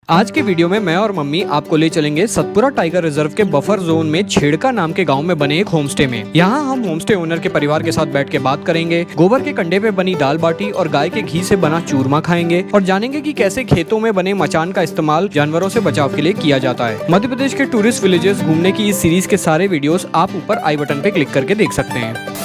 आज के वीडियो में मैं और मम्मी आपको ले चलेंगे सतपुरा टाइगर रिजर्व के बफर जोन में छेड़का नाम के गांव में बने एक होमस्टे में। यहाँ हम होमस्टे ओनर के परिवार के साथ बैठ के बात करेंगे, गोबर के कंडे पे बनी दाल बाटी और गाय के घी से बना चूरमा खाएंगे और जानेंगे कि कैसे खेतों में बने मचान का इस्तेमाल जानवरों से बचाव के लिए किया जाता है। मध्य प्रदेश के टूरिस्ट विलेजेस घूमने की इस सीरीज के सारे वीडियोस आप ऊपर आई बटन पे क्लिक करके देख सकते हैं।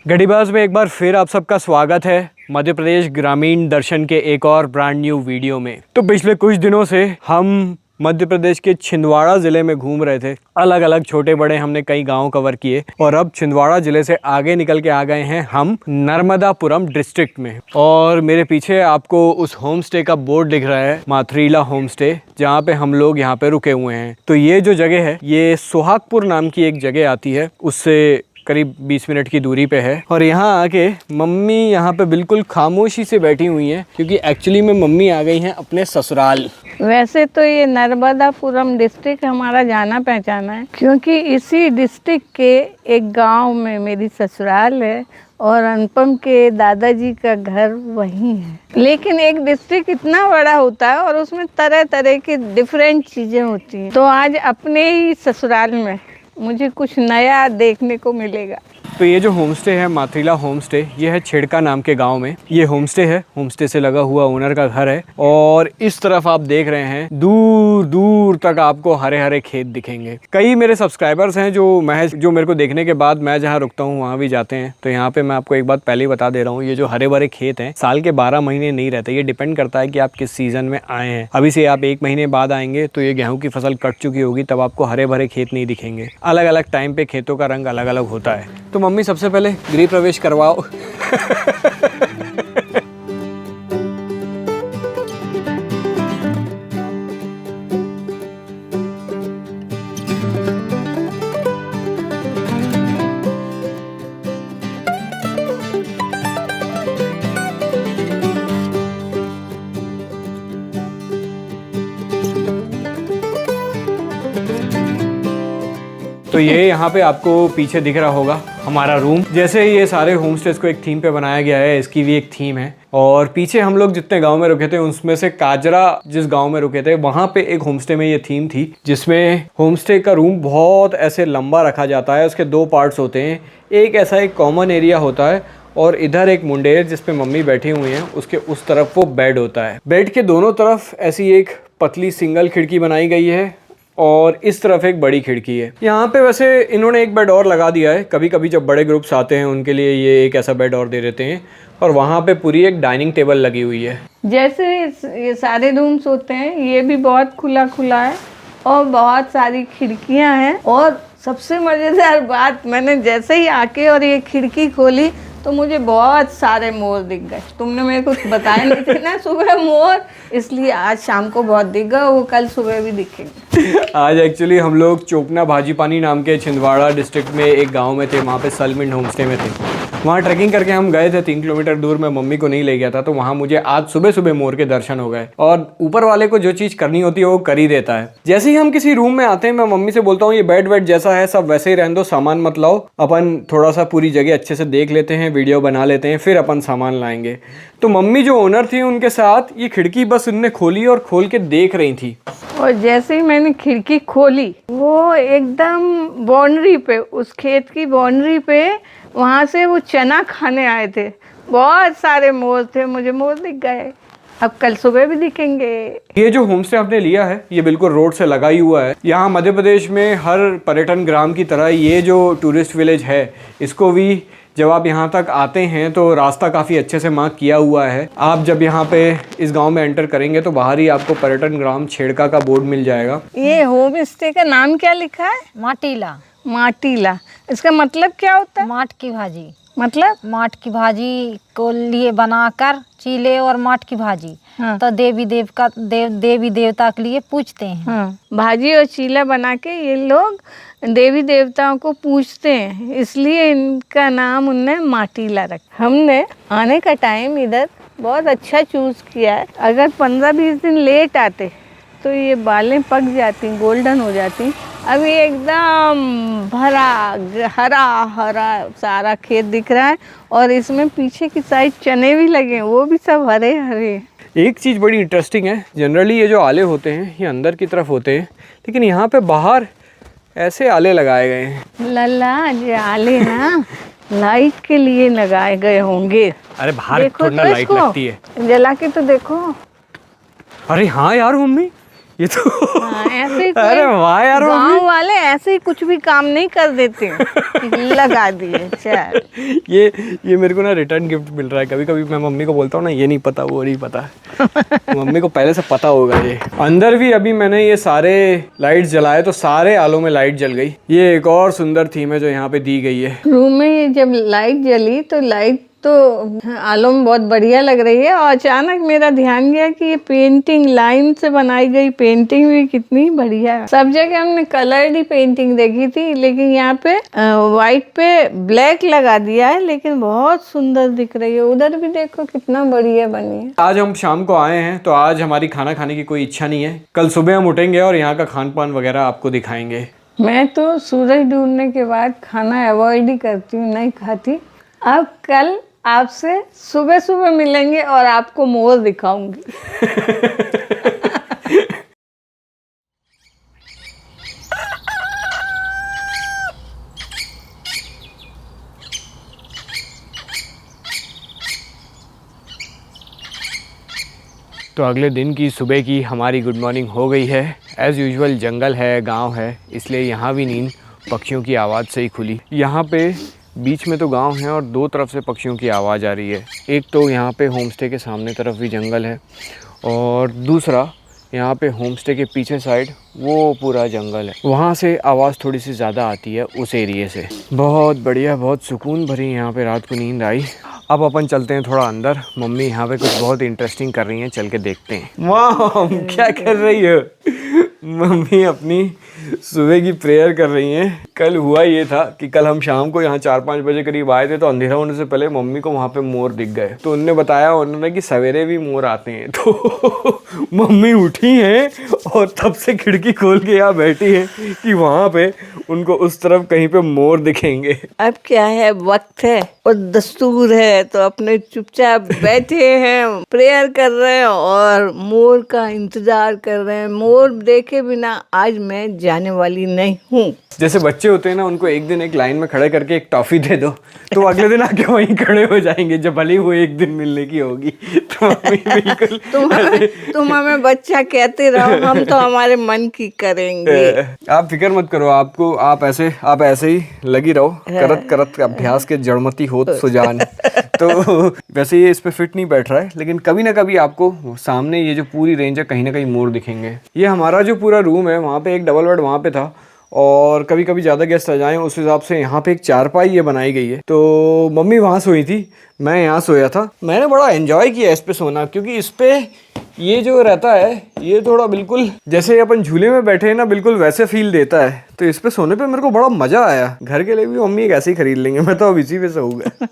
गढ़ीबाज में एक बार फिर आप सबका स्वागत है मध्य प्रदेश ग्रामीण दर्शन के एक और ब्रांड न्यू वीडियो में। तो पिछले कुछ दिनों से हम मध्य प्रदेश के छिंदवाड़ा ज़िले में घूम रहे थे। अलग अलग छोटे बड़े हमने कई गांव कवर किए और अब छिंदवाड़ा ज़िले से आगे निकल के आ गए हैं हम नर्मदापुरम डिस्ट्रिक्ट में। और मेरे पीछे आपको उस होम स्टे का बोर्ड दिख रहा है, माथरीला होम स्टे, जहाँ पे हम लोग यहाँ पे रुके हुए हैं। तो ये जो जगह है ये सुहागपुर नाम की एक जगह आती है, उससे करीब 20 मिनट की दूरी पे है। और यहाँ आके मम्मी यहाँ पे बिल्कुल खामोशी से बैठी हुई हैं क्योंकि एक्चुअली में मम्मी आ गई हैं अपने ससुराल। वैसे तो ये नर्मदापुरम डिस्ट्रिक्ट हमारा जाना पहचाना है क्योंकि इसी डिस्ट्रिक्ट के एक गांव में मेरी ससुराल है और अनुपम के दादाजी का घर वहीं है। लेकिन एक डिस्ट्रिक्ट इतना बड़ा होता है और उसमें तरह तरह की डिफरेंट चीज़ें होती हैं। तो आज अपने ही ससुराल में मुझे कुछ नया देखने को मिलेगा। तो ये जो होमस्टे है माथरीला होमस्टे, ये है छेड़का नाम के गांव में। ये होमस्टे है, होमस्टे से लगा हुआ ओनर का घर है और इस तरफ आप देख रहे हैं दूर दूर तक आपको हरे हरे खेत दिखेंगे। कई मेरे सब्सक्राइबर्स हैं जो मेरे को देखने के बाद मैं जहाँ रुकता हूँ वहाँ भी जाते हैं। तो यहाँ पे मैं आपको एक बात पहले ही बता दे रहा हूँ, ये जो हरे भरे खेत हैं साल के 12 महीने नहीं रहते। ये डिपेंड करता है कि आप किस सीजन में आए हैं। अभी से आप 1 महीने बाद आएंगे तो ये गेहूँ की फसल कट चुकी होगी, तब आपको हरे भरे खेत नहीं दिखेंगे। अलग अलग टाइम पे खेतों का रंग अलग अलग होता है। तो मम्मी सबसे पहले गृह प्रवेश करवाओ। तो ये यहाँ पे आपको पीछे दिख रहा होगा हमारा रूम। जैसे ये सारे होम स्टेज को एक थीम पे बनाया गया है, इसकी भी एक थीम है। और पीछे हम लोग जितने गांव में रुके थे उसमें से काजरा जिस गांव में रुके थे वहाँ पे एक होमस्टे में ये थीम थी, जिसमें होमस्टे का रूम बहुत ऐसे लंबा रखा जाता है। उसके 2 पार्ट्स होते हैं, एक ऐसा एक कॉमन एरिया होता है और इधर एक मुंडेर जिस पे मम्मी बैठी हुई हैं, उसके उस तरफ वो बेड होता है। बेड के दोनों तरफ ऐसी एक पतली सिंगल खिड़की बनाई गई है और इस तरफ एक बड़ी खिड़की है। यहाँ पे वैसे इन्होंने एक बेड और लगा दिया है, कभी कभी जब बड़े ग्रुप्स आते हैं उनके लिए ये एक ऐसा बेड और दे देते हैं। और वहाँ पे पूरी एक डाइनिंग टेबल लगी हुई है। जैसे ये सारे रूम्स होते हैं, ये भी बहुत खुला खुला है और बहुत सारी खिड़कियाँ हैं। और सबसे मज़ेदार बात, मैंने जैसे ही आके और ये खिड़की खोली तो मुझे बहुत सारे मोर दिख गए। तुमने मेरे को बताया नहीं थे ना सुबह मोर, इसलिए आज शाम को बहुत दिख गए, वो कल सुबह भी दिखेंगे। आज एक्चुअली हम लोग चोपना भाजीपानी नाम के छिंदवाड़ा डिस्ट्रिक्ट में एक गांव में थे, वहाँ पे सलमिंड होमस्टे में थे। वहाँ ट्रैकिंग करके हम गए थे 3 किलोमीटर दूर। मैं मम्मी को नहीं ले गया था, तो वहाँ मुझे आज सुबह सुबह मोर के दर्शन हो गए। और ऊपर वाले को जो चीज़ करनी होती है वो कर ही देता है। जैसे ही हम किसी रूम में आते हैं मैं मम्मी से बोलता हूँ ये बेड वेड जैसा है सब वैसे ही रहने दो, सामान मत लाओ, अपन थोड़ा सा पूरी जगह अच्छे से देख लेते हैं, वीडियो बना लेते हैं, फिर अपन सामान लाएंगे। तो मम्मी जो ओनर थी उनके साथ ये खिड़की बस उनने खोली और खोल के देख रही थी। और जैसे ही मैंने खिड़की खोली वो एकदम बाउंड्री पे, उस खेत की बाउंड्री पे, वहाँ से वो चना खाने आए थे। बहुत सारे मोर थे, मुझे मोर दिख गए, अब कल सुबह भी दिखेंगे। ये जो होमस्टे आपने लिया है ये बिल्कुल रोड से लगा ही हुआ है। यहाँ मध्य प्रदेश में हर पर्यटन ग्राम की तरह ये जो टूरिस्ट विलेज है, इसको भी जब आप यहाँ तक आते हैं तो रास्ता काफ़ी अच्छे से मार्क किया हुआ है। आप जब यहाँ पे इस गांव में एंटर करेंगे तो बाहर ही आपको पर्यटन ग्राम छेड़का का बोर्ड मिल जाएगा। ये होम स्टे का नाम क्या लिखा है? माटीला। माटीला, इसका मतलब क्या होता है? माट की भाजी। मतलब माट की भाजी को लिए बनाकर चीले और माट की भाजी। हाँ। तो देवी देवता के लिए पूछते हैं। हाँ, भाजी और चीला बना के ये लोग देवी देवताओं को पूछते हैं, इसलिए इनका नाम उनने माटीला रखा। हमने आने का टाइम इधर बहुत अच्छा चूज़ किया है। अगर 15-20 दिन लेट आते तो ये बालें पक जाती, गोल्डन हो जाती अभी एकदम भरा हरा हरा सारा खेत दिख रहा है और इसमें पीछे की साइड चने भी लगे हैं, वो भी सब हरे हरे। एक चीज़ बड़ी इंटरेस्टिंग है, जनरली ये जो आले होते हैं ये अंदर की तरफ होते हैं, लेकिन यहाँ पे बाहर ऐसे आले लगाए गए हैं। लल्ला ये आले ना लाइट के लिए लगाए गए होंगे। अरे बाहर देखो थोड़ा तो लाइट इसको, लगती है। जला के तो देखो। अरे हाँ यार मम्मी, ये तो हाँ, ऐसे ही अरे वाह यार मम्मी, गाँव वाले ऐसे ही कुछ भी काम नहीं कर देते लगा दिए चल। ये मेरे को ना रिटर्न गिफ्ट मिल रहा है। कभी कभी मैं मम्मी को बोलता हूँ ना ये नहीं पता वो नहीं पता, मम्मी को पहले से पता होगा। ये अंदर भी अभी मैंने ये सारे लाइट जलाए तो सारे आलों में लाइट जल गई। ये एक और सुंदर थीम है जो यहाँ पे दी गई है। रूम में जब लाइट जली तो लाइट तो आलों में बहुत बढ़िया लग रही है और अचानक मेरा ध्यान गया कि ये पेंटिंग लाइन से बनाई गई पेंटिंग भी कितनी बढ़िया है। सब जगह हमने कलर्ड ही पेंटिंग देखी थी, लेकिन यहाँ पे वाइट पे ब्लैक लगा दिया है, लेकिन बहुत सुंदर दिख रही है। उधर भी देखो कितना बढ़िया बनी है। आज हम शाम को आए हैं तो आज हमारी खाना खाने की कोई इच्छा नहीं है। कल सुबह हम उठेंगे और यहाँ का खान पान वगैरह आपको दिखाएंगे। मैं तो सूरज डूबने के बाद खाना अवॉइड ही करती हूँ, नहीं खाती। अब कल आपसे सुबह सुबह मिलेंगे और आपको मोर दिखाऊंगी। तो अगले दिन की सुबह की हमारी गुड मॉर्निंग हो गई है। एज़ यूजुअल जंगल है, गांव है, इसलिए यहाँ भी नींद पक्षियों की आवाज़ से ही खुली। यहाँ पे बीच में तो गांव है और दो तरफ से पक्षियों की आवाज़ आ रही है। एक तो यहाँ पे होमस्टे के सामने तरफ भी जंगल है और दूसरा यहाँ पे होमस्टे के पीछे साइड वो पूरा जंगल है। वहाँ से आवाज़ थोड़ी सी ज़्यादा आती है उस एरिए से। बहुत बढ़िया, बहुत सुकून भरी यहाँ पे रात को नींद आई। अब अपन चलते हैं थोड़ा अंदर। मम्मी यहाँ पे कुछ बहुत इंटरेस्टिंग कर रही हैं, चल के देखते हैं। वाह क्या कर रही है मम्मी? अपनी सुबह की प्रेयर कर रही हैं। कल हुआ ये था कि कल हम शाम को यहाँ 4-5 बजे करीब आए थे तो अंधेरा होने से पहले मम्मी को वहाँ पे मोर दिख गए। तो उन्होंने बताया उन्होंने कि सवेरे भी मोर आते हैं। तो मम्मी उठी हैं और तब से खिड़की खोल के यहाँ बैठी हैं कि वहाँ पे उनको उस तरफ कहीं पे मोर दिखेंगे। अब क्या है, वक्त है और दस्तूर है, तो अपने चुपचाप बैठे हैं, प्रेयर कर रहे हैं और मोर का इंतजार कर रहे हैं। मोर देखे बिना आज मैं जाने वाली नहीं हूँ। जैसे बच्चे होते हैं ना, उनको एक दिन एक लाइन में खड़े करके एक टॉफी दे दो तो अगले दिन आके वहीं खड़े हो जाएंगे जब भले वो एक दिन मिलने की होगी। तो मम्मी बिल्कुल तुम हमें बच्चा कहते रहो, हम तो हमारे मन की करेंगे। आप फिक्र मत करो, आपको आप ऐसे ही लगी रहो, करत करत अभ्यास के जड़मती होत सुजान। तो वैसे ये इस पे फिट नहीं बैठ रहा है, लेकिन कभी ना कभी आपको सामने ये जो पूरी रेंज है कहीं ना कहीं मोर दिखेंगे। ये हमारा जो पूरा रूम है वहाँ पे एक डबल बेड वहाँ पे था और कभी कभी ज़्यादा गेस्ट आ जाएं उस हिसाब से यहाँ पे एक चारपाई ये बनाई गई है। तो मम्मी वहाँ सोई थी, मैं यहाँ सोया था। मैंने बड़ा एंजॉय किया इस पे सोना, क्योंकि इस पे ये जो रहता है ये थोड़ा बिल्कुल जैसे अपन झूले में बैठे हैं ना, बिल्कुल वैसे फील देता है। तो इस पे सोने पे मेरे को बड़ा मज़ा आया। घर के लिए भी मम्मी एक ऐसे ही खरीद लेंगे, मैं तो अब इसी पे सोऊंगा।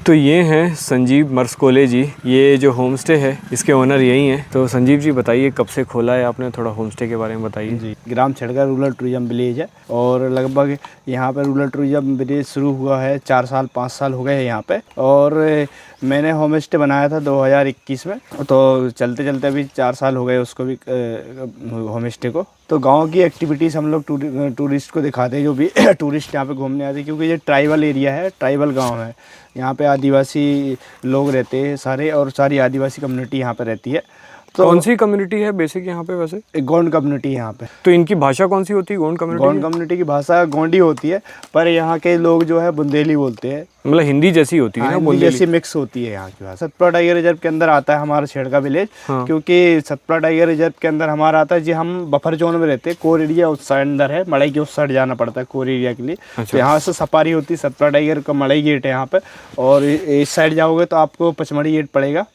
तो ये हैं संजीव मरस्कोले जी, ये जो होम स्टे है इसके ओनर यही हैं। तो संजीव जी बताइए कब से खोला है आपने, थोड़ा होम स्टे के बारे में बताइए। जी, ग्राम छड़का रूरल टूरिज्म विलेज है और लगभग यहाँ पे रूरल टूरिज्म विलेज शुरू हुआ है 4 साल 5 साल हो गए हैं यहाँ पे। और मैंने होम स्टे बनाया था 2021 में, तो चलते चलते अभी 4 साल हो गए उसको भी होम स्टे को। तो गांव की एक्टिविटीज़ हम लोग टूरिस्ट को दिखाते हैं, जो भी टूरिस्ट यहाँ पे घूमने आते हैं, क्योंकि ये ट्राइबल एरिया है, ट्राइबल गांव है। यहाँ पे आदिवासी लोग रहते हैं सारे और सारी आदिवासी कम्युनिटी यहाँ पे रहती है। तो कौन सी कम्युनिटी है बेसिक यहाँ पे? वैसे एक गोंड कम्युनिटी है यहाँ पे। तो इनकी भाषा कौन सी होती है? गोंड कम्युनिटी की भाषा गोंडी होती है, पर यहाँ के लोग जो है बुंदेली बोलते हैं, मतलब हिंदी जैसी होती है ना, हिंदी जैसी मिक्स होती है यहाँ की भाषा। सतपुड़ा टाइगर रिजर्व के अंदर आता है हमारा छेड़का विलेज। क्योंकि सतपुड़ा टाइगर रिजर्व के अंदर हमारा आता है जी, हम बफर जोन में रहते हैं। कोर एरिया उस साइड अंदर है, मड़ई के उस साइड जाना पड़ता है कोर एरिया के लिए। तो यहाँ से सफारी होती है, सतपुड़ा टाइगर का मड़ई गेट है यहाँ पे, और इस साइड जाओगे तो आपको पचमढ़ी गेट पड़ेगा।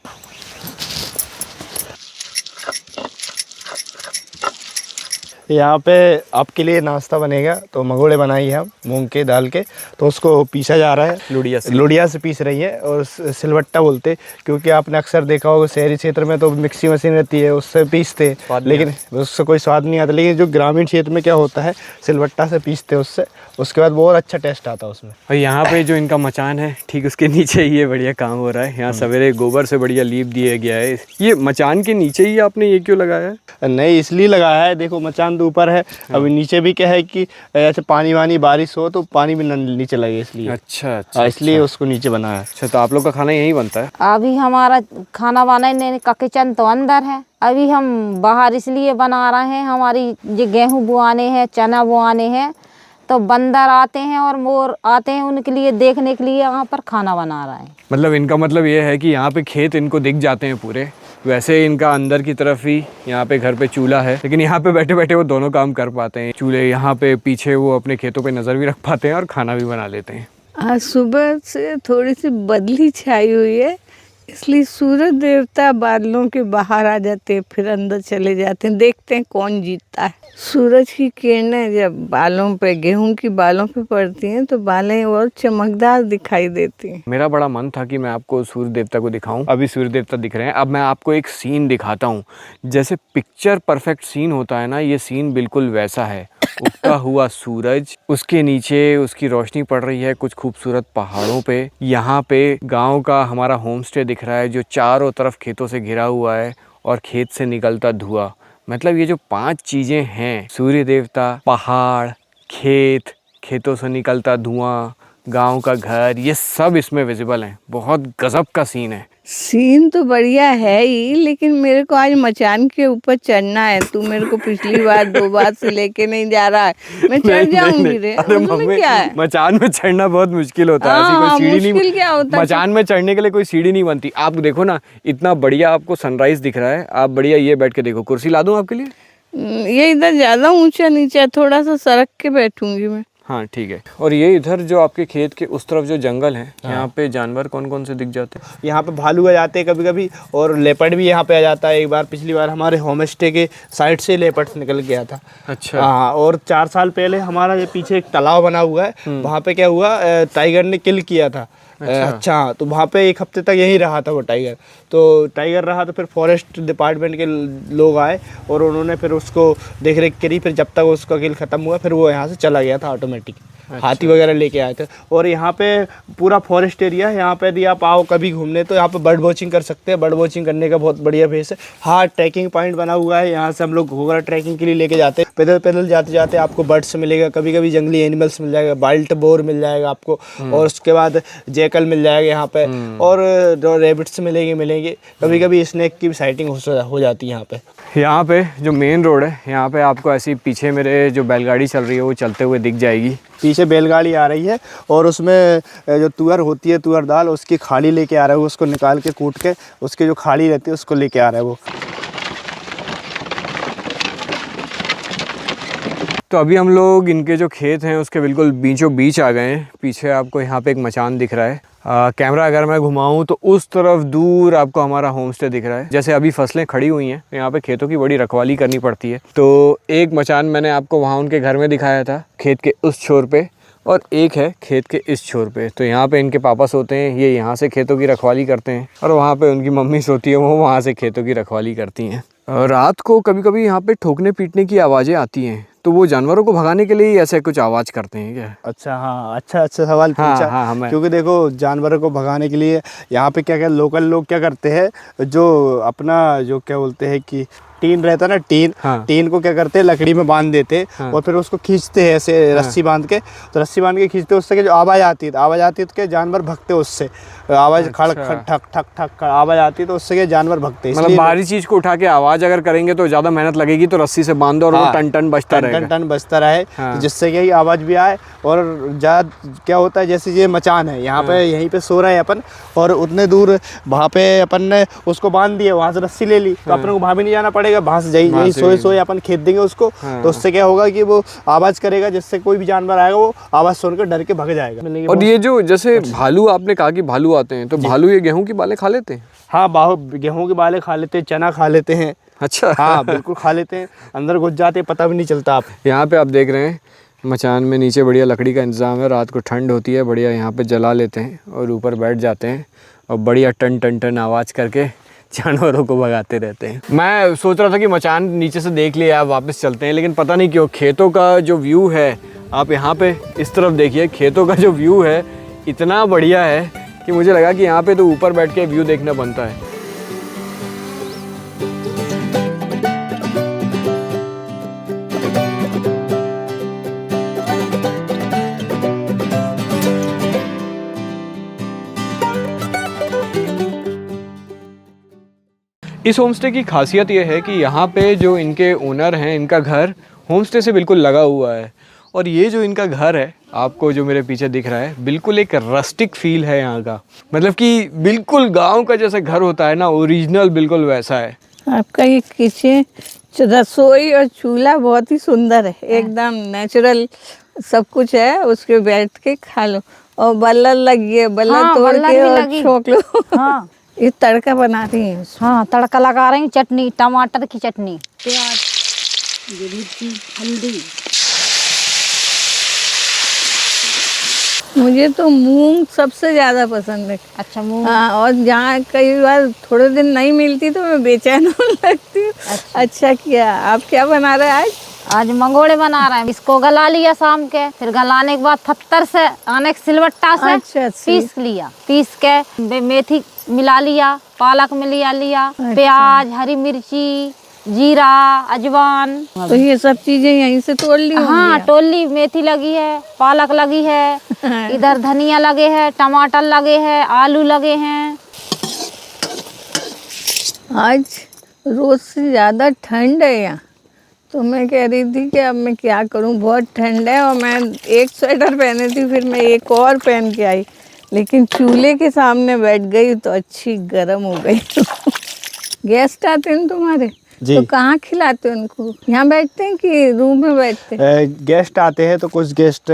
यहाँ पे आपके लिए नाश्ता बनेगा। तो मगोड़े बनाई है हम मूंग के दाल के, तो उसको पीसा जा रहा है, लुड़िया से पीस रही है। और सिलवट्टा बोलते, क्योंकि आपने अक्सर देखा होगा शहरी क्षेत्र में तो मिक्सी मशीन रहती है, उससे पीसते, लेकिन उससे कोई स्वाद नहीं आता। लेकिन जो ग्रामीण क्षेत्र में क्या होता है, सिलवट्टा से पीसते उससे, उसके बाद बहुत अच्छा टेस्ट आता है उसमें। और यहाँ पे जो इनका मचान है ठीक उसके नीचे ही ये बढ़िया काम हो रहा है। यहाँ सवेरे गोबर से बढ़िया लीप दिया गया है। ये मचान के नीचे ही आपने ये क्यों लगाया है? नहीं, इसलिए लगाया है, देखो मचान तो ऊपर है, अभी नीचे भी क्या है कि ऐसे पानी वानी बारिश हो तो पानी भी नीचे लगे, इसलिए। अच्छा, इसलिए उसको नीचे बनाया है। अच्छा, तो आप लोग का खाना यहीं बनता है? अभी हमारा खाना बनाने का किचन तो अंदर है, अभी हम बाहर इसलिए बना रहे हैं, हमारी जो गेहूँ बुआने हैं, चना बुआने हैं, तो बंदर आते हैं और मोर आते हैं, उनके लिए देखने के लिए यहाँ पर खाना बना रहे हैं। मतलब इनका मतलब ये है कि यहाँ पे खेत इनको दिख जाते हैं पूरे। वैसे इनका अंदर की तरफ ही यहाँ पे घर पे चूल्हा है, लेकिन यहाँ पे बैठे बैठे वो दोनों काम कर पाते हैं। चूल्हे यहाँ पे पीछे वो अपने खेतों पे नज़र भी रख पाते हैं और खाना भी बना लेते हैं। आज सुबह से थोड़ी सी बदली छाई हुई है, इसलिए सूरज देवता बादलों के बाहर आ जाते हैं, फिर अंदर चले जाते हैं। देखते हैं कौन जीतता है। सूरज की किरणें जब बालों पे, गेहूं की बालों पे पड़ती हैं तो बालें और चमकदार दिखाई देती हैं। मेरा बड़ा मन था कि मैं आपको सूर्य देवता को दिखाऊं। अभी सूर्य देवता दिख रहे हैं। अब मैं आपको एक सीन दिखाता हूँ। जैसे पिक्चर परफेक्ट सीन होता है ना, ये सीन बिल्कुल वैसा है। उगता हुआ सूरज, उसके नीचे उसकी रोशनी पड़ रही है कुछ खूबसूरत पहाड़ों पे। यहाँ पे गांव का हमारा होम स्टे दिख रहा है जो चारों तरफ खेतों से घिरा हुआ है और खेत से निकलता धुआं। मतलब ये जो 5 चीज़ें हैं, सूर्य देवता, पहाड़, खेत, खेतों से निकलता धुआं, गांव का घर, ये सब इसमें विजिबल हैं। बहुत गजब का सीन है। सीन तो बढ़िया है ही, लेकिन मेरे को आज मचान के ऊपर चढ़ना है। तू मेरे को पिछली बार 2 बार से लेके नहीं जा रहा है, मैं चढ़ जाऊंगी रे। अरे मम्मी, क्या है, मचान में चढ़ना बहुत मुश्किल होता है। ऐसी कोई सीढ़ी नहीं, क्या होता है? मचान में चढ़ने के लिए कोई सीढ़ी नहीं बनती। आप देखो ना, इतना बढ़िया आपको सनराइज दिख रहा है। आप बढ़िया ये बैठ के देखो। कुर्सी ला दूं आपके लिए? ये इधर ज्यादा ऊंचा नीचा, थोड़ा सा सरक के बैठूंगी मैं। हाँ ठीक है। और ये इधर जो आपके खेत के उस तरफ जो जंगल है, यहाँ पे जानवर कौन कौन से दिख जाते हैं? यहाँ पे भालू आ जाते हैं कभी कभी, और लेपर्ड भी यहाँ पे आ जाता है। एक बार पिछली बार हमारे होम स्टे के साइड से लेपर्ड निकल गया था। अच्छा। हाँ, और 4 साल पहले हमारा ये पीछे एक तालाब बना हुआ है, वहाँ पे क्या हुआ, टाइगर ने किल किया था। अच्छा, तो वहाँ पे 1 हफ्ते तक यहीं रहा था वो टाइगर। तो टाइगर रहा तो फिर फॉरेस्ट डिपार्टमेंट के लोग आए और उन्होंने फिर उसको देख रेख करी। फिर जब तक उसका किल ख़त्म हुआ फिर वो यहाँ से चला गया था ऑटोमेटिक। अच्छा। हाथी वगैरह लेके आए थे। और यहाँ पे पूरा फॉरेस्ट एरिया है। यहाँ पे यदि आप आओ कभी घूमने तो यहाँ पे बर्ड वॉचिंग कर सकते हैं। बर्ड वॉचिंग करने का बहुत बढ़िया फेस है। हाँ, ट्रैकिंग पॉइंट बना हुआ है। यहाँ से हम लोग घोघरा ट्रैकिंग के लिए लेके जाते हैं। पैदल पैदल जाते जाते आपको बर्ड्स मिलेगा, कभी कभी जंगली एनिमल्स मिल जाएगा, वाइल्ड बोर मिल जाएगा आपको, और उसके बाद जैकल मिल जाएगा यहाँ पे, और रैबिट्स मिलेंगे। कभी कभी स्नेक की भी साइटिंग हो जाती है यहाँ पे। यहाँ पे जो मेन रोड है, यहाँ पे आपको ऐसी पीछे मेरे जो बैलगाड़ी चल रही है वो चलते हुए दिख जाएगी। पीछे बैलगाड़ी आ रही है और उसमें जो तुअर होती है, तुअर दाल, उसकी खाड़ी लेके आ रहा है वो। उसको निकाल के कूट के उसकी जो खाड़ी रहती है उसको लेके आ रहा है वो। तो अभी हम लोग इनके जो खेत हैं उसके बिल्कुल बीचों बीच आ गए हैं। पीछे आपको यहाँ पे एक मचान दिख रहा है। कैमरा अगर मैं घुमाऊं तो उस तरफ दूर आपको हमारा होम स्टे दिख रहा है। जैसे अभी फसलें खड़ी हुई हैं तो यहाँ पे खेतों की बड़ी रखवाली करनी पड़ती है। तो एक मचान मैंने आपको वहाँ उनके घर में दिखाया था, खेत के उस छोर पे, और एक है खेत के इस छोर पे। तो यहाँ पे इनके पापा सोते हैं, ये यहाँ से खेतों की रखवाली करते हैं, और वहाँ पे उनकी मम्मी सोती है, वो वहाँ से खेतों की रखवाली करती हैं। और रात को कभी कभी यहाँ पे ठोकने पीटने की आवाज़ें आती हैं, तो वो जानवरों को भगाने के लिए ही ऐसे कुछ आवाज़ करते हैं क्या? अच्छा, हाँ, अच्छा सवाल पूछा। हाँ, क्योंकि देखो जानवरों को भगाने के लिए यहाँ पे क्या लोकल लोग क्या करते हैं, जो अपना जो क्या बोलते हैं कि टीन रहता है ना, टीन। हाँ। टीन को क्या करते हैं, लकड़ी में बांध देते हैं। हाँ। और फिर उसको खींचते हैं ऐसे रस्सी बांध के। तो रस्सी बांध के खींचते, उससे जो आवाज़ आती है, तो क्या जानवर भगते उससे। आवाज़ खड़ खड़ ठक ठक ठक आवाज़ आती है, तो उससे क्या जानवर भगते हैं। मतलब भारी चीज़ को उठा के आवाज़ अगर करेंगे तो ज़्यादा मेहनत लगेगी, तो रस्सी से बांध दो और वो टन टन बजता रहेगा। टन बजता रहे, हाँ। जिससे कि आवाज़ भी आए। और ज़्यादा क्या होता है, जैसे ये मचान है यहाँ पे, यहीं पे सो रहे हैं अपन, और उतने दूर वहाँ पे अपन ने उसको बांध दिया, वहाँ से रस्सी ले ली, तो अपन को वहाँ भी नहीं जाना पड़ेगा। वहाँ से यही सोए अपन खेत देंगे उसको। तो उससे क्या होगा कि वो आवाज़ करेगा, जिससे कोई भी जानवर आएगा वो आवाज़ सुनकर डर के भाग जाएगा। और ये जो जैसे भालू, आपने कहा कि भालू आते हैं, तो भालू ये गेहूं की बालें खा लेते हैं? हाँ, गेहूँ की बालें खा लेते हैं, चना खा लेते हैं। अच्छा। हाँ बिल्कुल खा लेते हैं, अंदर घुस जाते हैं, पता भी नहीं चलता। आप यहाँ पे आप देख रहे हैं मचान में नीचे बढ़िया लकड़ी का इंतज़ाम है, रात को ठंड होती है, बढ़िया यहाँ पे जला लेते हैं और ऊपर बैठ जाते हैं और बढ़िया टन टन टन आवाज़ करके जानवरों को भगाते रहते हैं। मैं सोच रहा था कि मचान नीचे से देख लिया, आप वापस चलते हैं, लेकिन पता नहीं क्यों खेतों का जो व्यू है, आप यहाँ पे इस तरफ देखिए, खेतों का जो व्यू है इतना बढ़िया है कि मुझे लगा कि यहाँ पे तो ऊपर बैठ के व्यू देखना बनता है। इस होमस्टे की खासियत ये है कि यहाँ पे जो इनके ओनर हैं, इनका घर होमस्टे से बिल्कुल लगा हुआ है और ये जो इनका घर है, आपको जो मेरे पीछे दिख रहा है, बिल्कुल एक रस्टिक फील है यहाँ का। मतलब कि बिल्कुल गांव का जैसे घर होता है ना, ओरिजिनल बिल्कुल वैसा है। आपका ये किचन, रसोई और चूल्हा बहुत ही सुंदर है, एकदम नेचुरल सब कुछ है, उसके बैठ के खा लो। और बल्लर लगी है, बल्लर हाँ, तोड़ बल्लर के भी और लगी। छोक लो। हाँ ये तड़का बना रही है। हाँ, तड़का लगा रही हूँ, चटनी, टमाटर की चटनी, प्याज, मिर्ची, हल्दी। मुझे तो मूंग सबसे ज्यादा पसंद है। अच्छा, मूंग। हाँ, और जहाँ कई बार थोड़े दिन नहीं मिलती तो मैं बेचैन होने लगती हूँ। अच्छा किया। आप क्या बना रहे हैं आज? आज मंगोड़े बना रहे हैं। इसको गला लिया शाम के, फिर गलाने के बाद थत्तर से आने सिलवट्टा से अच्छा, पीस लिया, पीस के मेथी मिला लिया, पालक मिला लिया, प्याज, हरी मिर्ची, जीरा, अजवान। तो ये सब चीजें यहीं से तोड़ ली होंगी हाँ, आप? टोली मेथी लगी है, पालक लगी है, इधर धनिया लगे है, टमाटर लगे है, आलू लगे हैं। आज रोज से ज्यादा ठंड है यहाँ, तो मैं कह रही थी कि अब मैं क्या करूँ, बहुत ठंड है। और मैं एक स्वेटर पहनी थी, फिर मैं एक और पहन के आई, लेकिन चूल्हे के सामने बैठ गई तो अच्छी गर्म हो गई। गेस्ट आते हैं तुम्हारे जी। तो कहाँ खिलाते हैं उनको? यहाँ बैठते हैं कि रूम में बैठते हैं? गेस्ट आते हैं तो कुछ गेस्ट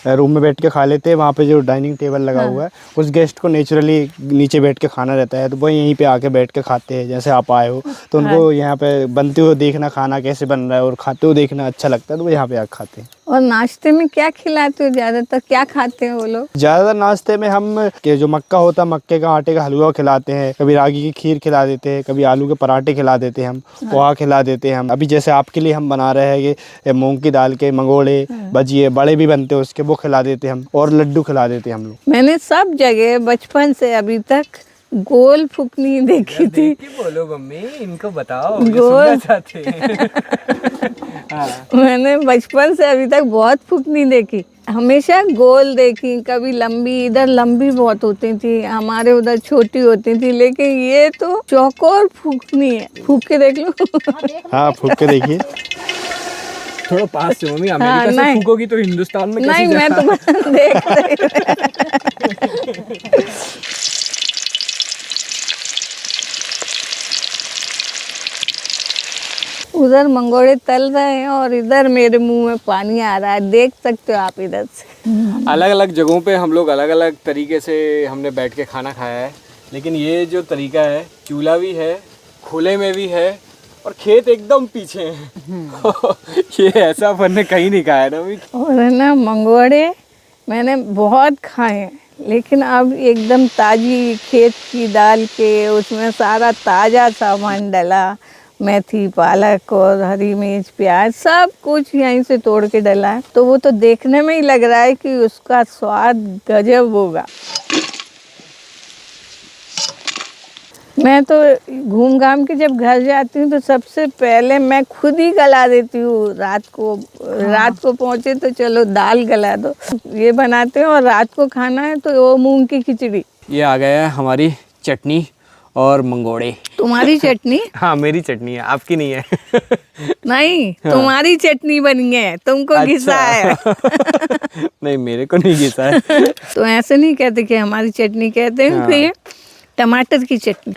रूम में बैठ के खा लेते हैं, वहाँ पे जो डाइनिंग टेबल लगा हुआ है। कुछ गेस्ट को नेचुरली नीचे बैठ के खाना रहता है, तो वो यहीं पे आके बैठ के खाते हैं। जैसे आप आए हो तो उनको यहाँ पे बनते हुए देखना, खाना कैसे बन रहा है और खाते हुए देखना अच्छा लगता है, तो वो यहाँ पे आके खाते हैं। और नाश्ते में क्या खिलाते हो? ज्यादातर क्या खाते हैं वो लोग? ज़्यादातर नाश्ते में हम जो मक्का होता है, मक्के का आटे का हलवा खिलाते हैं, कभी रागी की खीर खिला देते हैं, कभी आलू के पराठे खिला देते हैं, हम पोहा खिला देते हैं। हम अभी जैसे आपके लिए हम बना रहे हैं कि मूंग की दाल के मंगोड़े, भजिए, बड़े भी बनते हैं उसके, वो खिला देते हैं हम, और लड्डू खिला देते हैं हम लोग। मैंने सब जगह बचपन से अभी तक गोल फुकनी देखी थी। बोलो मम्मी, इनको बताओ, गोल चाहते हैं। मैंने बचपन से अभी तक बहुत फुकनी देखी, हमेशा गोल देखी, कभी लंबी, इधर लंबी बहुत होती थी, हमारे उधर छोटी होती थी, लेकिन ये तो चौकोर फूकनी है। फूक के देख लो। हाँ, फूक के देखिए। थोड़ा पास से मम्मी, अमेरिका से नहीं। फूकोगी तो हिंदुस्तान में कैसे नहीं, मैं तुम्हें देख रही हूँ। उधर मंगोड़े तल रहे हैं और इधर मेरे मुंह में पानी आ रहा है, देख सकते हो आप इधर से। अलग अलग जगहों पे हम लोग अलग अलग तरीके से हमने बैठ के खाना खाया है, लेकिन ये जो तरीका है, चूल्हा भी है, खुले में भी है और खेत एकदम पीछे है। ये ऐसा फन कहीं नहीं खाया ना अभी। और है ना, मंगोड़े मैंने बहुत खाए हैं, लेकिन अब एकदम ताजी खेत की दाल के, उसमें सारा ताज़ा सामान डला, मेथी, पालक और हरी मिर्च, प्याज, सब कुछ यहीं से तोड़ के डला है, तो वो तो देखने में ही लग रहा है कि उसका स्वाद गजब होगा। मैं तो घूम घाम के जब घर जाती हूँ तो सबसे पहले मैं खुद ही गला देती हूँ। रात को पहुँचे तो चलो दाल गला दो, ये बनाते हैं। और रात को खाना है तो वो मूंग की खिचड़ी। ये आ गया है हमारी चटनी और मंगोड़े। तुम्हारी चटनी? हाँ, मेरी चटनी है, आपकी नहीं है। नहीं, तुम्हारी चटनी बनी है, तुमको घिसा है। नहीं, मेरे को नहीं घिसा है। तो ऐसे नहीं कहते कि हमारी चटनी, कहते हैं कि टमाटर की चटनी।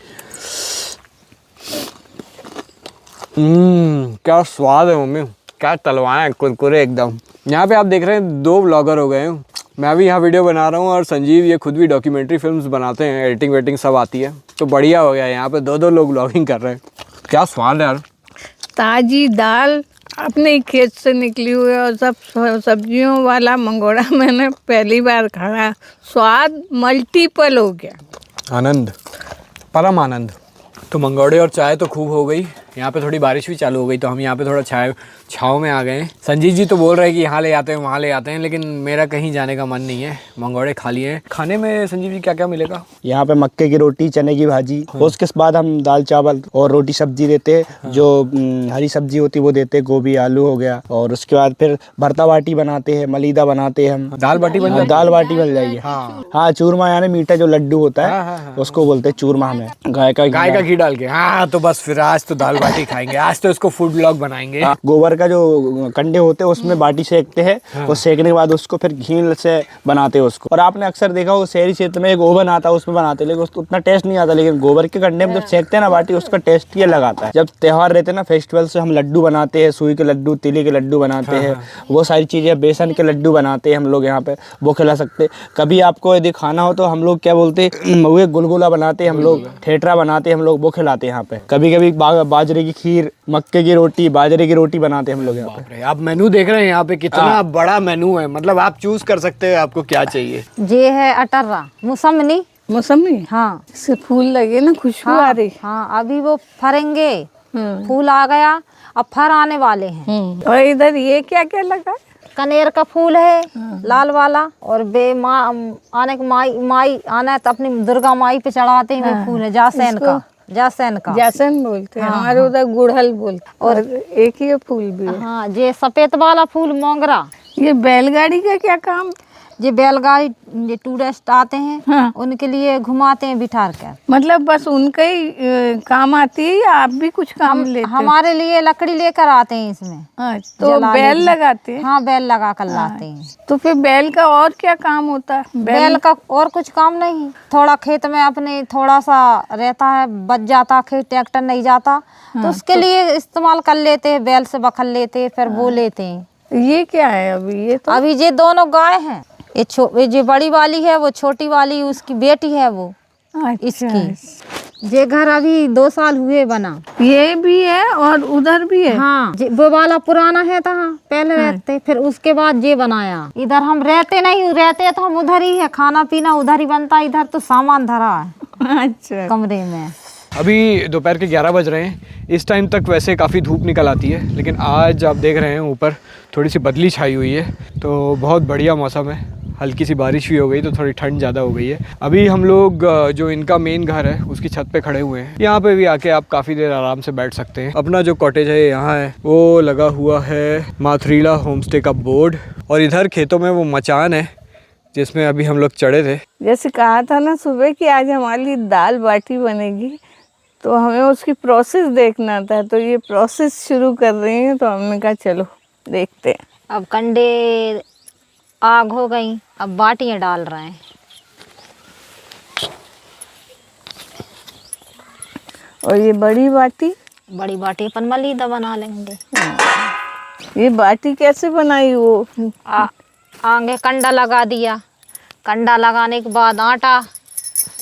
क्या स्वाद है मम्मी, क्या तलवाएं हैं, कुरकुरे एकदम। यहाँ पे आप देख रहे हैं 2 ब्लॉगर हो गए हैं। मैं भी यहाँ वीडियो बना रहा हूँ और संजीव ये खुद भी डॉक्यूमेंट्री फिल्म्स बनाते हैं, एडिटिंग वेटिंग सब आती है, तो बढ़िया हो गया। यहाँ पे 2 लोग ब्लॉगिंग कर रहे हैं। क्या स्वाद है यार, ताजी दाल अपने ही खेत से निकली हुई और सब सब्जियों वाला मंगोड़ा मैंने पहली बार खाया। स्वाद मल्टीपल हो गया। आनंद, परम आनंद। तो मंगोड़े और चाय तो खूब हो गई। यहाँ पे थोड़ी बारिश भी चालू हो गई तो हम यहाँ पे थोड़ा छाँव में आ गए हैं। संजीव जी तो बोल रहे हैं कि यहाँ ले आते हैं वहाँ ले आते हैं, लेकिन मेरा कहीं जाने का मन नहीं है। मंगोड़े खा लिए हैं। खाने में संजीव जी क्या क्या मिलेगा? यहाँ पे मक्के की रोटी, चने की भाजी, उसके बाद हम दाल चावल और रोटी सब्जी देते हैं। जो हरी सब्जी होती है वो देते हैं, गोभी आलू हो गया। और उसके बाद फिर भरता बाटी बनाते हैं, मलीदा बनाते हैं हम। दाल बाटी बन दाल बाटी बन जाएगी। हाँ, चूरमा यानी मीठा जो लड्डू होता है उसको बोलते हैं चूरमा। हमें गाय का घी डाल के। हाँ, तो बस फिर आज तो दाल बाटी खाएंगे। आज तो इसको फूड ब्लॉग बनाएंगे। गोबर का जो कंडे होते हैं उसमें बाटी सेकते हैं और सेकने के बाद उसको फिर घी से बनाते हैं उसको। और आपने अक्सर देखा हो शहरी क्षेत्र में एक ओवन आता है उसमें बनाते हैं, लेकिन उसको उतना टेस्ट नहीं आता। लेकिन गोबर के कंडे में जब सेकते हैं ना बाटी, उसका टेस्ट ये लगाता है। जब त्योहार रहते हैं ना, फेस्टिवल से हम लड्डू बनाते हैं, सुई के लड्डू, तिली के लड्डू बनाते हैं। वो सारी चीज़ें, बेसन के लड्डू बनाते हैं हम लोग यहाँ पे, वो खिला सकते हैं। कभी आपको यदि खाना हो तो हम लोग क्या बोलते हैं, वो गुलगुला बनाते हैं हम लोग, ठेठरा बनाते हैं हम लोग, वो खिलाते हैं यहाँ पे। कभी कभी बाजरे की खीर, मक्के की रोटी, बाजरे की रोटी बनाते हैं हम लोग यहाँ पे। आप मेनू देख रहे हैं यहाँ पे, कितना बड़ा मेनू है। मतलब आप चूज कर सकते हैं आपको क्या चाहिए। ये है अटर्रा, मौसमी। मौसमी, हाँ, इससे फूल लगे ना, खुशबू आ रही। हाँ, अभी वो फरेंगे। फूल आ गया, अब फर आने वाले हैं। और इधर ये क्या क्या लगा? कनेर का फूल है, लाल वाला। और आने के माई आना है तो अपनी दुर्गा माई पे चढ़ाते हैं। वो फूल है जासैन का। जासन बोलते हैं, हमारे उधर गुड़हल बोलते हैं। और एक ये फूल भी है। हाँ, ये सफेद वाला फूल मोंगरा। ये बैलगाड़ी का क्या काम? ये बैलगाड़ी, ये टूरिस्ट आते हैं, हाँ। उनके लिए घुमाते हैं बिठा कर। मतलब बस उनका ही काम आती है या आप भी कुछ काम लेते हैं? हमारे लिए लकड़ी लेकर आते हैं इसमें। तो बैल लगाते हैं? हाँ, बैल लगा कर लाते हैं। तो फिर बैल का और क्या काम होता है? बैल का और कुछ काम नहीं। थोड़ा खेत में अपने थोड़ा सा रहता है, बच जाता खेत, ट्रैक्टर नहीं जाता तो उसके लिए इस्तेमाल कर लेते हैं। बैल से बखल लेते हैं, फिर वो लेते हैं। ये क्या है अभी? ये तो अभी ये दोनों गाय हैं। ये जो बड़ी वाली है वो छोटी वाली उसकी बेटी है वो। इसकी ये घर अभी 2 साल हुए बना। ये भी है और उधर भी है? हाँ, वो वाला पुराना है था, पहले रहते, फिर उसके बाद ये बनाया। इधर हम रहते नहीं, रहते तो हम उधर ही है, खाना पीना उधर ही बनता। इधर तो सामान धरा है अच्छा कमरे में। अभी दोपहर के 11 बज रहे हैं। इस टाइम तक वैसे काफ़ी धूप निकल आती है, लेकिन आज आप देख रहे हैं ऊपर थोड़ी सी बदली छाई हुई है, तो बहुत बढ़िया मौसम है। हल्की सी बारिश भी हो गई तो थोड़ी ठंड ज़्यादा हो गई है। अभी हम लोग जो इनका मेन घर है उसकी छत पे खड़े हुए हैं। यहाँ पे भी आके आप काफ़ी देर आराम से बैठ सकते हैं। अपना जो कॉटेज है यहाँ है, वो लगा हुआ है माथरीला होम स्टे का बोर्ड। और इधर खेतों में वो मचान है जिसमें अभी हम लोग चढ़े थे। जैसे कहा था ना सुबह कि आज हमारी दाल बाटी बनेगी, तो हमें उसकी प्रोसेस देखना था। तो ये प्रोसेस शुरू कर रही हैं, तो हमने कहा चलो देखते हैं। अब कंडे आग हो गई, अब बाटियाँ डाल रहे हैं। और ये बड़ी बाटी अपन मलीदा बना लेंगे। ये बाटी कैसे बनाई? वो आगे कंडा लगा दिया, कंडा लगाने के बाद आटा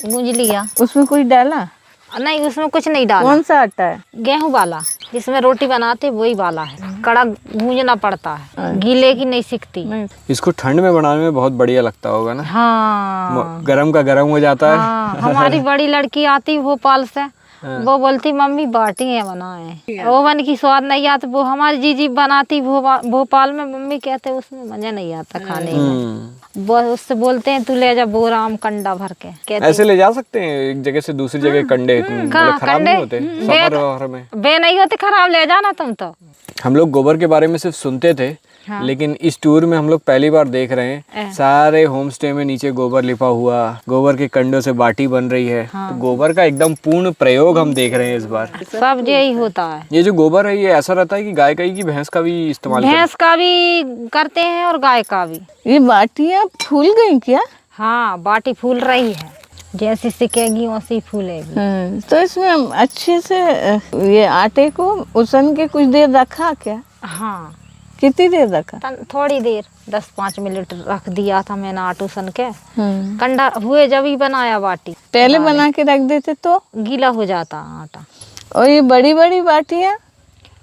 गूंज लिया। उसमें कुछ डाला? नहीं, उसमें कुछ नहीं डाला। कौन सा आटा है? गेहूं वाला, जिसमें रोटी बनाते वही वाला है। कड़क गूंजना पड़ता है, गीले की नहीं सिकती। इसको ठंड में बनाने में बहुत बढ़िया लगता होगा ना? हाँ, गरम का गरम हो जाता है। हाँ, हमारी बड़ी लड़की आती भोपाल से, वो बोलती मम्मी बाटियाँ बनाए। ओवन की स्वाद नहीं आता, वो हमारी जीजी बनाती भोपाल में। मम्मी कहते उसमें मजा नहीं आता खाने में। वो उससे बोलते हैं तू ले जा बोरा आम कंडा भर के। ऐसे ले जा सकते हैं एक जगह से दूसरी जगह कंडे? खराब नहीं होते सफर में? बे नहीं होते खराब, ले जाना तुम तो। हम लोग गोबर के बारे में सिर्फ सुनते थे, हाँ। लेकिन इस टूर में हम लोग पहली बार देख रहे हैं सारे होम स्टे में नीचे गोबर लिपा हुआ, गोबर के कंडों से बाटी बन रही है। हाँ। तो गोबर का एकदम पूर्ण प्रयोग हम देख रहे हैं इस बार। सब यही होता है। ये जो गोबर है ये ऐसा रहता है कि गाय का ही कि भैंस का भी इस्तेमाल? भैंस का भी करते हैं और गाय का भी। ये बाटियाँ फूल गई क्या? हाँ, बाटी फूल रही है, जैसी सिकेगी वैसी फूलेगी। तो इसमें अच्छे से ये आटे को उसन के कुछ देर रखा क्या? हाँ। कितनी देर रखा? थोड़ी देर, 10-5 मिनट रख दिया था मैंने आटू सन के। कंडा हुए जब ही बनाया बाटी। पहले बना के रख देते तो गीला हो जाता आटा। और ये बड़ी बड़ी बाटियाँ?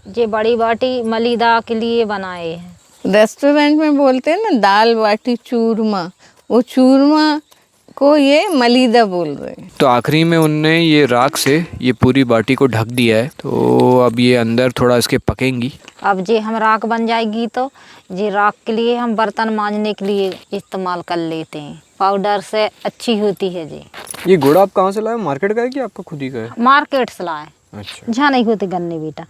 ये बड़ी बाटी मलिदा के लिए बनाए हैं। रेस्टोरेंट में बोलते हैं ना दाल बाटी चूरमा, वो चूरमा को ये मलिदा बोल रहे हैं। तो आखिरी में उनने ये राख से ये पूरी बाटी को ढक दिया है, तो अब ये अंदर थोड़ा इसके पकेंगी। अब जे हम राख बन जाएगी तो ये राख के लिए हम बर्तन मांजने के लिए इस्तेमाल कर लेते हैं। पाउडर से अच्छी होती है जी। ये गुड़ आप कहाँ से लाए, मार्केट का है कि आपका खुद ही का है? मार्केट से लाए। अच्छा। जहाँ नहीं होते गन्ने बेटा।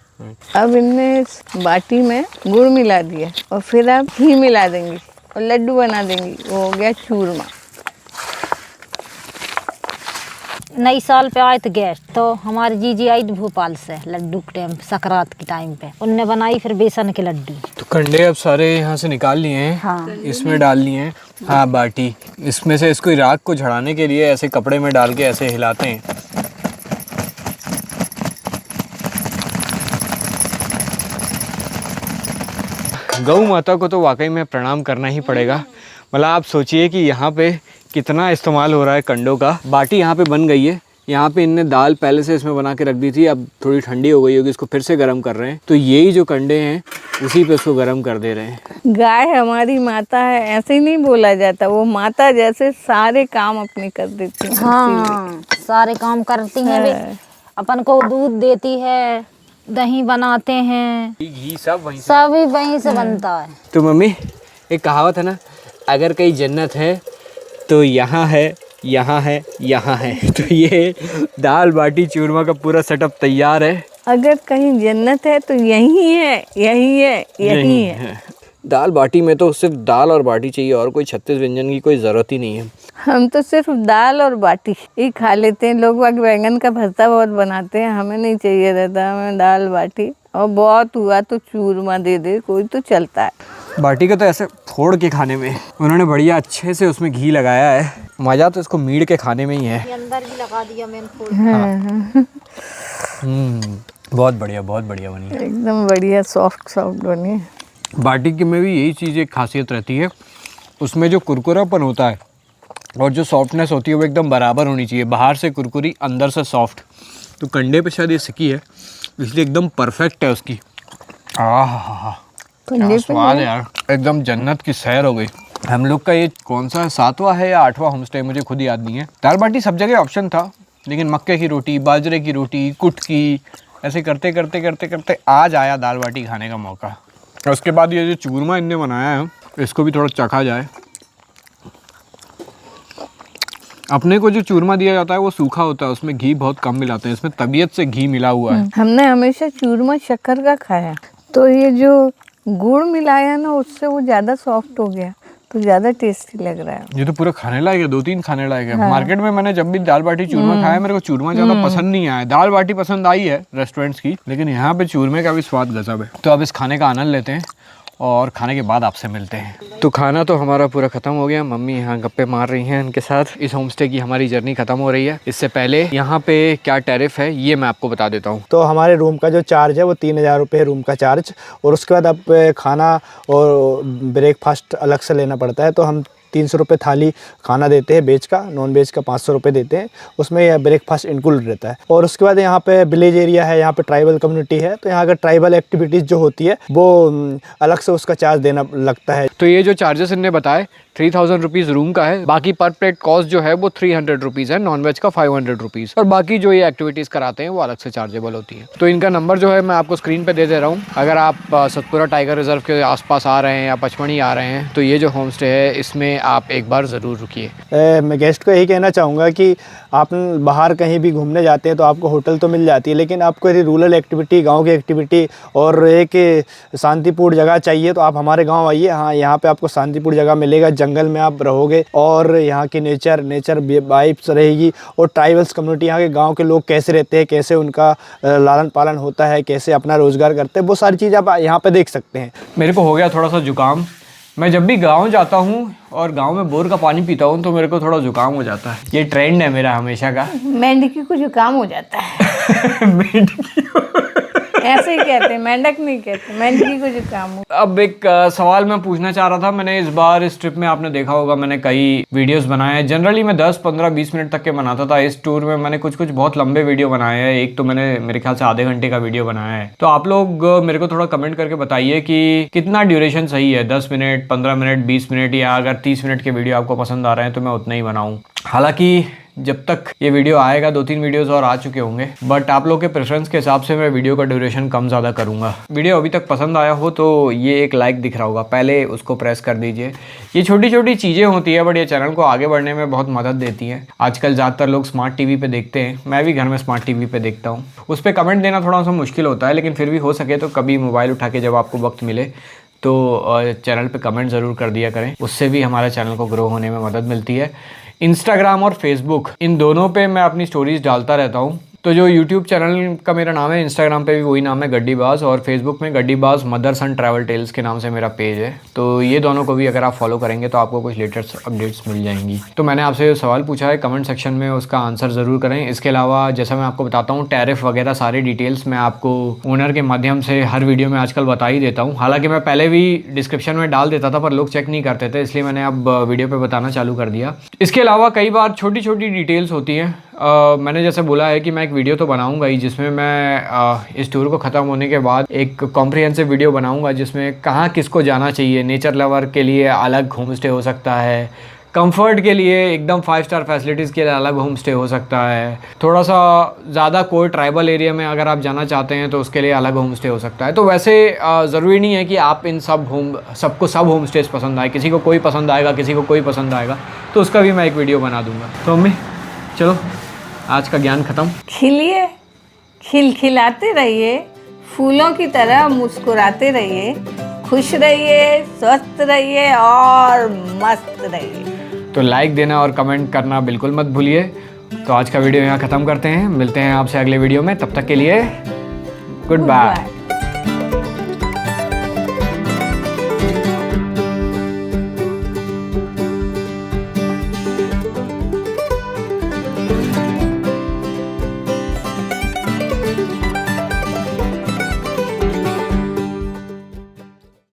अब इनमें इस बाटी में गुड़ मिला दिया और फिर आप घी मिला देंगी और लड्डू बना देंगी, वो हो गया चूरमा। नई साल पे आए थे गेस्ट, तो हमारे जीजी आई थी भोपाल से लड्डू के टाइम, सकरात के टाइम पे उनने बनाई फिर बेसन के लड्डू। तो कंडे अब सारे यहाँ से निकाल लिए हैं। हाँ। इसमें डाल लिए हैं। हाँ बाटी, इसमें से इसको राख को झड़ाने के लिए ऐसे कपड़े में डाल के ऐसे हिलाते हैं। गौ माता को तो वाकई में प्रणाम करना ही पड़ेगा। मतलब आप सोचिए कि यहाँ पे कितना इस्तेमाल हो रहा है कंडों का। बाटी यहाँ पे बन गई है। यहाँ पे इनने दाल पहले से इसमें बना के रख दी थी, अब थोड़ी ठंडी हो गई होगी, इसको फिर से गर्म कर रहे हैं। तो यही जो कंडे हैं उसी पे इसको गर्म कर दे रहे हैं। गाय हमारी माता है ऐसे ही नहीं बोला जाता, वो माता जैसे सारे काम अपने कर देती है। हाँ, सारे काम करती हैं वे। अपन को दूध देती है, दही बनाते हैं, घी सब वहीं से। सभी वहीं से बनता है। तो मम्मी, एक कहावत है ना, अगर कहीं जन्नत है तो यहाँ है, यहाँ है, यहाँ है। तो ये दाल बाटी चूरमा का पूरा सेटअप तैयार है। अगर कहीं जन्नत है तो यही है, यही है, यही है। दाल बाटी में तो सिर्फ दाल और बाटी चाहिए, और कोई 36 व्यंजन की कोई ज़रूरत ही नहीं है। हम तो सिर्फ दाल और बाटी ही खा लेते हैं। लोग बाग बैंगन का भरता बहुत बनाते हैं, हमें नहीं चाहिए रहता, हमें दाल बाटी, और बहुत हुआ तो चूरमा दे दे कोई तो चलता है। बाटी का तो ऐसे फोड़ के खाने में उन्होंने बढ़िया अच्छे से उसमें घी लगाया है। मज़ा तो इसको मीड़ के खाने में ही है। अंदर भी लगा दिया मैंने। बहुत बढ़िया, बहुत बढ़िया बनी है। एकदम बढ़िया सॉफ्ट सॉफ्ट बनी है। बाटी के में भी यही चीज़ एक खासियत रहती है, उसमें जो कुरकुरापन होता है और जो सॉफ्टनेस होती है वो एकदम बराबर होनी चाहिए। बाहर से कुरकुरी, अंदर से सॉफ्ट। तो कंडे पे शायद ये सिकी है इसलिए एकदम परफेक्ट है उसकी। आहा, क्या स्वाद है यार, एकदम जन्नत की सैर हो गई। हम लोग का ये कौन सा 7वां है या 8वां होम स्टे, मुझे खुद याद नहीं है। दाल बाटी सब जगह ऑप्शन था, लेकिन मक्के की रोटी, बाजरे की रोटी, कुट की, ऐसे करते करते करते करते आज आया दाल बाटी खाने का मौका। और उसके बाद ये जो चूरमा इनने बनाया है इसको भी थोड़ा चखा जाए। अपने को जो चूरमा दिया जाता है वो सूखा होता है, उसमें घी बहुत कम मिलाते हैं, इसमें तबीयत से घी मिला हुआ है। हमने हमेशा चूरमा शक्कर का खाया, तो ये जो गुड़ मिलाया ना उससे वो ज़्यादा सॉफ्ट हो गया, तो ज़्यादा टेस्टी लग रहा है। ये तो पूरा खाने लायक है, 2-3 खाने लायक है। मार्केट में मैंने जब भी दाल बाटी चूरमा खाया, मेरे को चूरमा ज़्यादा पसंद नहीं आया। दाल बाटी पसंद आई है रेस्टोरेंट्स की, लेकिन यहाँ पे चूरमे का भी स्वाद गजब है। तो अब इस खाने का आनंद लेते हैं और खाने के बाद आपसे मिलते हैं। तो खाना तो हमारा पूरा ख़त्म हो गया। मम्मी यहाँ गप्पे मार रही हैं इनके साथ। इस होम स्टे की हमारी जर्नी ख़त्म हो रही है। इससे पहले यहाँ पे क्या टैरिफ है ये मैं आपको बता देता हूँ। तो हमारे रूम का जो चार्ज है वो 3000 रुपये रूम का चार्ज, और उसके बाद आप खाना और ब्रेकफास्ट अलग से लेना पड़ता है। तो हम 300 रुपये थाली खाना देते हैं, वेज का, नॉन वेज का 500 रुपये देते हैं, उसमें ब्रेकफास्ट इंक्लूड रहता है। और उसके बाद यहाँ पे विलेज एरिया है, यहाँ पे ट्राइबल कम्युनिटी है, तो यहाँ का ट्राइबल एक्टिविटीज़ जो होती है वो अलग से उसका चार्ज देना लगता है। तो ये जो चार्जेस इनने बताए 3000 रुपीज़ रूम का है, बाकी पर प्लेट कॉस्ट जो है वो 300 रुपीज़ है, नॉन वेज का 500 रुपीज़, और बाकी जो ये एक्टिविटीज़ कराते हैं वो अलग से चार्जेबल होती है। तो इनका नंबर जो है मैं आपको स्क्रीन पे दे रहा हूँ। अगर आप सतपुरा टाइगर रिजर्व के आसपास आ रहे हैं या पचमढ़ी आ रहे हैं तो ये जो होम स्टे है इसमें आप एक बार ज़रूर रुकिए। मैं गेस्ट को यही कहना चाहूँगा कि आप बाहर कहीं भी घूमने जाते हैं तो आपको होटल तो मिल जाती है, लेकिन आपको यदि रूरल एक्टिविटी, गांव की एक्टिविटी और एक शांतिपूर्ण जगह चाहिए तो आप हमारे गांव आइए। हाँ, यहाँ पे आपको शांतिपूर्ण जगह मिलेगा, जंगल में आप रहोगे और यहाँ की नेचर वाइब्स रहेगी। और ट्राइबल्स कम्युनिटी, यहाँ के गाँव के लोग कैसे रहते हैं, कैसे उनका लालन पालन होता है, कैसे अपना रोज़गार करते हैं, वो सारी चीज़ आप यहाँ पर देख सकते हैं। मेरे को हो गया थोड़ा सा जुकाम। मैं जब भी गांव जाता हूँ और गांव में बोर का पानी पीता हूँ तो मेरे को थोड़ा जुकाम हो जाता है। ये ट्रेंड है मेरा हमेशा का। मेंढकी को जुकाम हो जाता है। मेंढकी ऐसे ही कहते हैं, मेंढक नहीं कहते, मेंढकी को जो काम हो। अब एक सवाल मैं पूछना चाह रहा था। मैंने इस बार इस ट्रिप में आपने देखा होगा मैंने कई वीडियोस बनाए हैं। जनरली मैं 10, 15, 20 मिनट तक के बनाता था। इस टूर में मैंने कुछ बहुत लंबे वीडियो बनाए हैं। एक तो मैंने मेरे ख्याल से आधे घंटे का वीडियो बनाया है। तो आप लोग मेरे को थोड़ा कमेंट करके बताइए कि कितना ड्यूरेशन सही है, 10 मिनट, 15 मिनट, 20 मिनट, या अगर 30 मिनट के वीडियो आपको पसंद आ रहे हैं तो मैं उतना ही बनाऊँ। हालांकि जब तक ये वीडियो आएगा 2-3 वीडियोस और आ चुके होंगे, बट आप लोग के प्रेफरेंस के हिसाब से मैं वीडियो का ड्यूरेशन कम ज़्यादा करूँगा। वीडियो अभी तक पसंद आया हो तो ये एक लाइक दिख रहा होगा, पहले उसको प्रेस कर दीजिए। ये छोटी छोटी चीज़ें होती है बट ये चैनल को आगे बढ़ने में बहुत मदद देती हैं। आजकल ज़्यादातर लोग स्मार्ट टीवी पे देखते हैं, मैं भी घर में स्मार्ट टीवी पे देखता हूँ। उस पर कमेंट देना थोड़ा सा मुश्किल होता है, लेकिन फिर भी हो सके तो कभी मोबाइल उठा के जब आपको वक्त मिले तो चैनल पे कमेंट ज़रूर कर दिया करें। उससे भी हमारे चैनल को ग्रो होने में मदद मिलती है। इंस्टाग्राम और फेसबुक, इन दोनों पे मैं अपनी स्टोरीज डालता रहता हूँ। तो जो यूट्यूब चैनल का मेरा नाम है, इंस्टाग्राम पे भी वही नाम है, गड्डीबाज, और फेसबुक में गड्डीबाज मदर्स एंड ट्रैवल टेल्स के नाम से मेरा पेज है। तो ये दोनों को भी अगर आप फॉलो करेंगे तो आपको कुछ लेटेस्ट अपडेट्स मिल जाएंगी। तो मैंने आपसे जो सवाल पूछा है कमेंट सेक्शन में उसका आंसर ज़रूर करें। इसके अलावा जैसा मैं आपको बताता हूँ, टैरिफ वगैरह सारी डिटेल्स मैं आपको ओनर के माध्यम से हर वीडियो में आजकल बता ही देता हूँ। हालाँकि मैं पहले भी डिस्क्रिप्शन में डाल देता था पर लोग चेक नहीं करते थे, इसलिए मैंने अब वीडियो पर बताना चालू कर दिया। इसके अलावा कई बार छोटी छोटी डिटेल्स होती हैं। मैंने जैसे बोला है कि मैं एक वीडियो तो बनाऊंगा ही जिसमें मैं इस टूर को ख़त्म होने के बाद एक कॉम्प्रिहेंसिव वीडियो बनाऊंगा जिसमें कहाँ किसको जाना चाहिए। नेचर लवर के लिए अलग होम स्टे हो सकता है, कंफर्ट के लिए एकदम 5 स्टार फैसिलिटीज़ के लिए अलग होम स्टे हो सकता है, थोड़ा सा ज़्यादा कोई ट्राइबल एरिया में अगर आप जाना चाहते हैं तो उसके लिए अलग होम स्टे हो सकता है। तो वैसे ज़रूरी नहीं है कि आप इन सबको सब होम स्टेज पसंद आए। किसी को कोई पसंद आएगा, किसी को कोई पसंद आएगा, तो उसका भी मैं एक वीडियो बना दूँगा। तो मम्मी चलो आज का ज्ञान ख़त्म। खिलिए, खिलखिलाते रहिए, फूलों की तरह मुस्कुराते रहिए, खुश रहिए, स्वस्थ रहिए और मस्त रहिए। तो लाइक देना और कमेंट करना बिल्कुल मत भूलिए। तो आज का वीडियो यहाँ ख़त्म करते हैं, मिलते हैं आपसे अगले वीडियो में। तब तक के लिए गुड बाय।